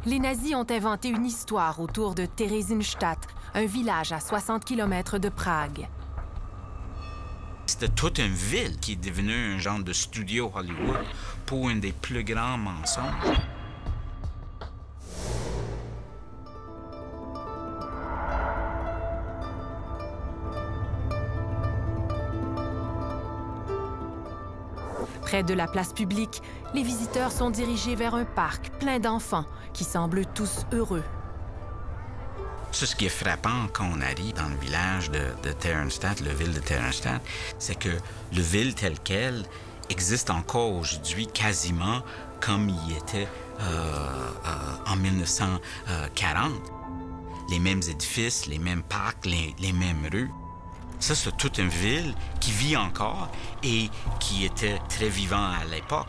Les nazis ont inventé une histoire autour de Theresienstadt, un village à 60 km de Prague. C'était toute une ville qui est devenue un genre de studio Hollywood pour un des plus grands mensonges. Près de la place publique, les visiteurs sont dirigés vers un parc plein d'enfants qui semblent tous heureux. Ce qui est frappant quand on arrive dans le village de Theresienstadt, la ville de Theresienstadt, c'est que le ville tel quel existe encore aujourd'hui quasiment comme il était en 1940. Les mêmes édifices, les mêmes parcs, les mêmes rues. Ça, c'est toute une ville qui vit encore et qui était très vivant à l'époque.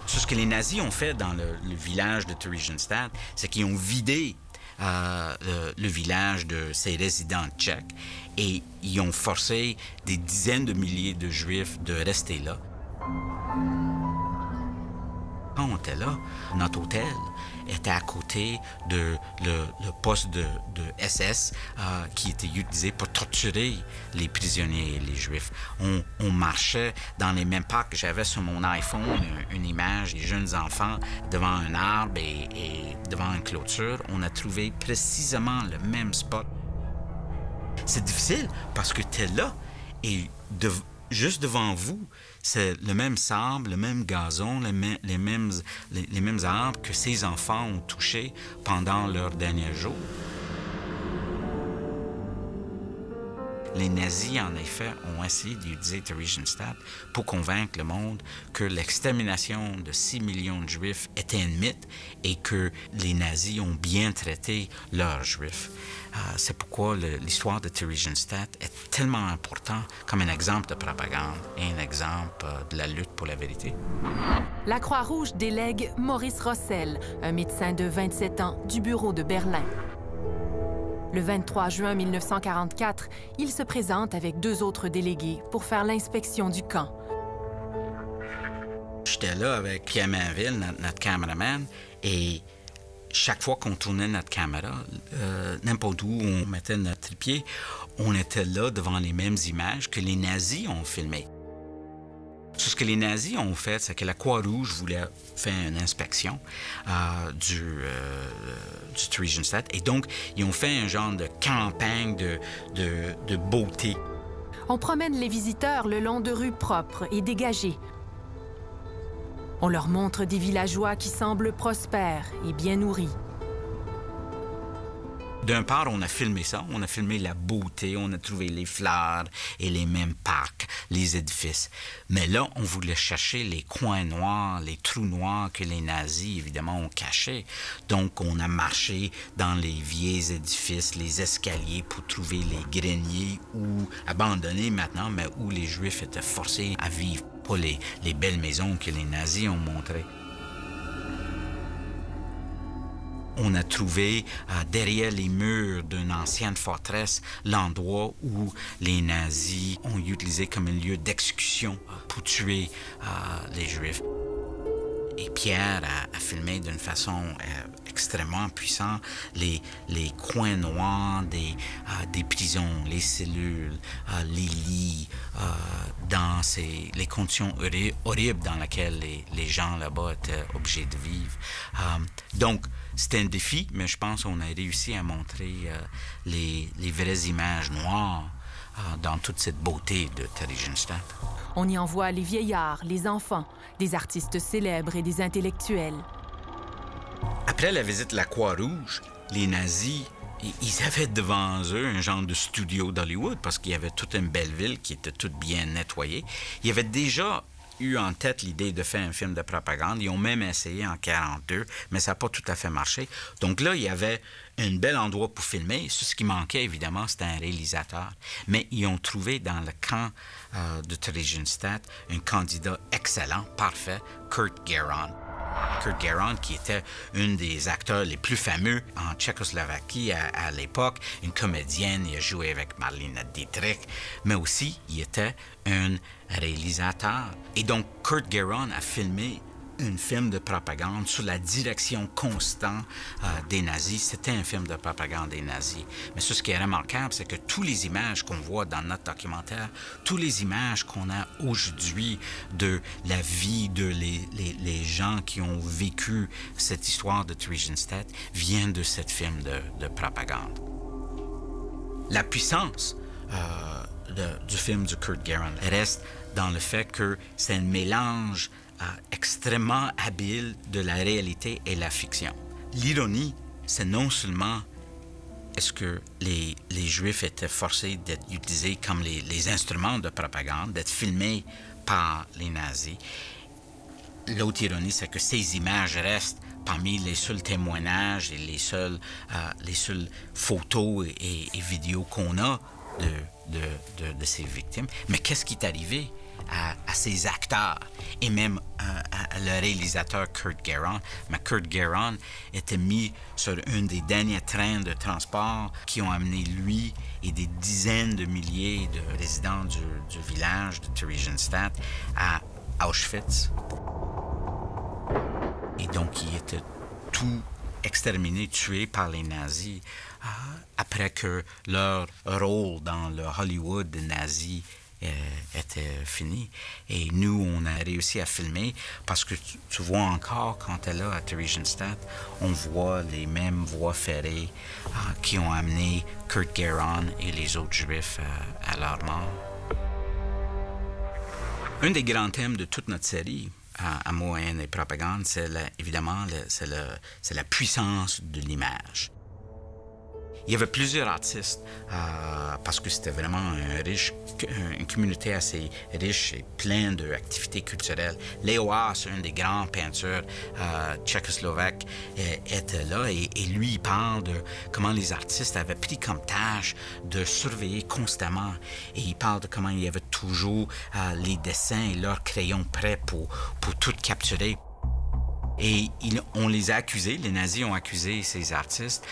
Ce que les nazis ont fait dans le village de Theresienstadt, c'est qu'ils ont vidé le village de ses résidents tchèques et ils ont forcé des dizaines de milliers de Juifs de rester là. Quand on était là, notre hôtel était à côté de le poste de SS qui était utilisé pour torturer les prisonniers et les Juifs. On marchait dans les mêmes parcs. J'avais sur mon iPhone une image des jeunes enfants devant un arbre et devant une clôture. On a trouvé précisément le même spot. C'est difficile parce que tu es là et juste devant vous, c'est le même sable, le même gazon, les mêmes arbres que ces enfants ont touchés pendant leurs derniers jours. Les nazis, en effet, ont essayé d'utiliser Theresienstadt pour convaincre le monde que l'extermination de 6 millions de Juifs était un mythe et que les nazis ont bien traité leurs Juifs. C'est pourquoi l'histoire de Theresienstadt est tellement importante comme un exemple de propagande et un exemple de la lutte pour la vérité. La Croix-Rouge délègue Maurice Rossel, un médecin de 27 ans du bureau de Berlin. Le 23 juin 1944, il se présente avec 2 autres délégués pour faire l'inspection du camp. J'étais là avec Pierre Mainville, notre caméraman, et chaque fois qu'on tournait notre caméra, n'importe où on mettait notre trépied, on était là devant les mêmes images que les nazis ont filmées. Ce que les nazis ont fait, c'est que la Croix-Rouge voulait faire une inspection du Theresienstadt. Et donc, ils ont fait un genre de campagne de beauté. On promène les visiteurs le long de rues propres et dégagées. On leur montre des villageois qui semblent prospères et bien nourris. D'un part, on a filmé ça, on a filmé la beauté, on a trouvé les fleurs et les mêmes parcs, les édifices. Mais là, on voulait chercher les coins noirs, les trous noirs que les nazis, évidemment, ont cachés. Donc, on a marché dans les vieux édifices, les escaliers pour trouver les greniers ou abandonnés maintenant, mais où les Juifs étaient forcés à vivre, pas les belles maisons que les nazis ont montrées. On a trouvé derrière les murs d'une ancienne forteresse l'endroit où les nazis ont utilisé comme un lieu d'exécution pour tuer les Juifs. Et Pierre a filmé d'une façon extrêmement puissante les coins noirs des prisons, les cellules, les lits, dans les conditions horribles dans lesquelles les gens là-bas étaient obligés de vivre. Donc, c'était un défi, mais je pense qu'on a réussi à montrer les vraies images noires dans toute cette beauté de Theresienstadt. On y envoie les vieillards, les enfants, des artistes célèbres et des intellectuels. Après la visite de la Croix-Rouge, les nazis, ils avaient devant eux un genre de studio d'Hollywood parce qu'il y avait toute une belle ville qui était toute bien nettoyée. Ils avaient déjà eu en tête l'idée de faire un film de propagande. Ils ont même essayé en 1942, mais ça n'a pas tout à fait marché. Donc là, il y avait un bel endroit pour filmer. Ce qui manquait, évidemment, c'était un réalisateur. Mais ils ont trouvé dans le camp de Theresienstadt un candidat excellent, parfait, Kurt Geron. Kurt Geron, qui était un des acteurs les plus fameux en Tchécoslovaquie à l'époque, une comédienne, il a joué avec Marlene Dietrich, mais aussi il était un réalisateur. Et donc Kurt Geron a filmé un film de propagande sur la direction constante des nazis. C'était un film de propagande des nazis. Mais ce qui est remarquable, c'est que toutes les images qu'on voit dans notre documentaire, toutes les images qu'on a aujourd'hui de la vie de les gens qui ont vécu cette histoire de Theresienstadt viennent de ce film de propagande. La puissance du film de Kurt Gerhard reste dans le fait que c'est un mélange extrêmement habile de la réalité et la fiction. L'ironie, c'est non seulement est-ce que les Juifs étaient forcés d'être utilisés comme les instruments de propagande, d'être filmés par les nazis. L'autre ironie, c'est que ces images restent parmi les seuls témoignages et les seules photos et vidéos qu'on a de ces victimes. Mais qu'est-ce qui est arrivé à ces acteurs et même à le réalisateur Kurt Gerhard? Mais Kurt Gerhard était mis sur un des derniers trains de transport qui ont amené lui et des dizaines de milliers de résidents du village de Theresienstadt à Auschwitz. Et donc, il était tout exterminé, tué par les nazis après que leur rôle dans le Hollywood nazi était fini. Et nous, on a réussi à filmer parce que tu vois encore, quand tu es là à Theresienstadt, on voit les mêmes voies ferrées qui ont amené Kurt Gerhard et les autres Juifs à leur mort. Un des grands thèmes de toute notre série, Amour, haine et propagande, c'est évidemment la puissance de l'image. Il y avait plusieurs artistes parce que c'était vraiment une communauté assez riche et pleine d'activités culturelles. Leo Haas, un des grands peinteurs tchécoslovaques, était là et lui, il parle de comment les artistes avaient pris comme tâche de surveiller constamment. Et il parle de comment il y avait toujours les dessins et leurs crayons prêts pour tout capturer. Et on les a accusés, les nazis ont accusé ces artistes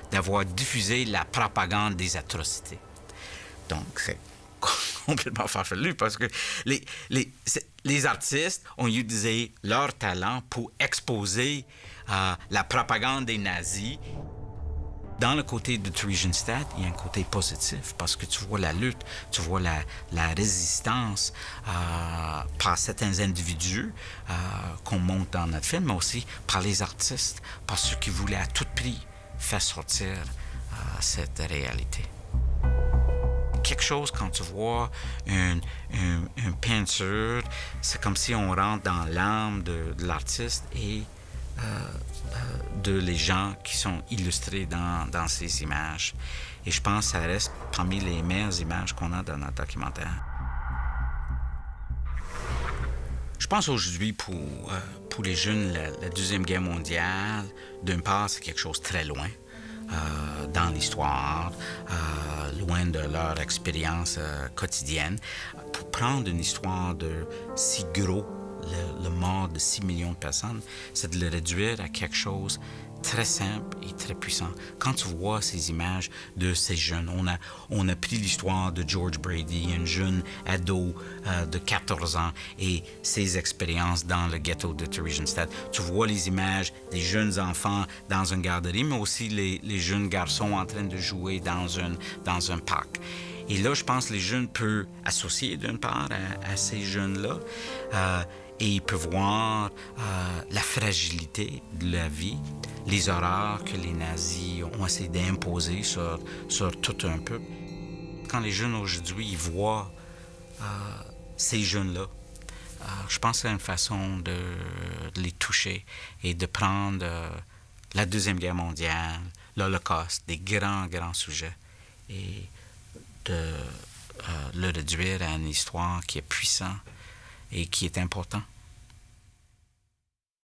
d'avoir diffusé la propagande des atrocités. Donc, c'est complètement farfelu parce que les artistes ont utilisé leur talent pour exposer la propagande des nazis. Dans le côté de Theresienstadt, il y a un côté positif parce que tu vois la lutte, tu vois la résistance par certains individus qu'on montre dans notre film, mais aussi par les artistes, par ceux qui voulaient à tout prix faire sortir cette réalité. Quelque chose, quand tu vois une peinture, c'est comme si on rentre dans l'âme de l'artiste et de les gens qui sont illustrés dans ces images. Et je pense que ça reste parmi les meilleures images qu'on a dans notre documentaire. Je pense aujourd'hui, pour les jeunes, la Deuxième Guerre mondiale, d'une part, c'est quelque chose de très loin dans l'histoire, loin de leur expérience quotidienne. Pour prendre une histoire de si gros, le mort de 6 millions de personnes, c'est de le réduire à quelque chose de très simple et très puissant. Quand tu vois ces images de ces jeunes, on a pris l'histoire de George Brady, un jeune ado de 14 ans, et ses expériences dans le ghetto de Theresienstadt. Tu vois les images des jeunes enfants dans une garderie, mais aussi les jeunes garçons en train de jouer dans un parc. Et là, je pense que les jeunes peuvent associer d'une part à ces jeunes-là, et ils peuvent voir la fragilité de la vie, les horreurs que les nazis ont essayé d'imposer sur tout un peuple. Quand les jeunes aujourd'hui ils voient ces jeunes-là, je pense que c'est une façon de les toucher et de prendre la Deuxième Guerre mondiale, l'Holocauste, des grands sujets, et de le réduire à une histoire qui est puissante et qui est importante.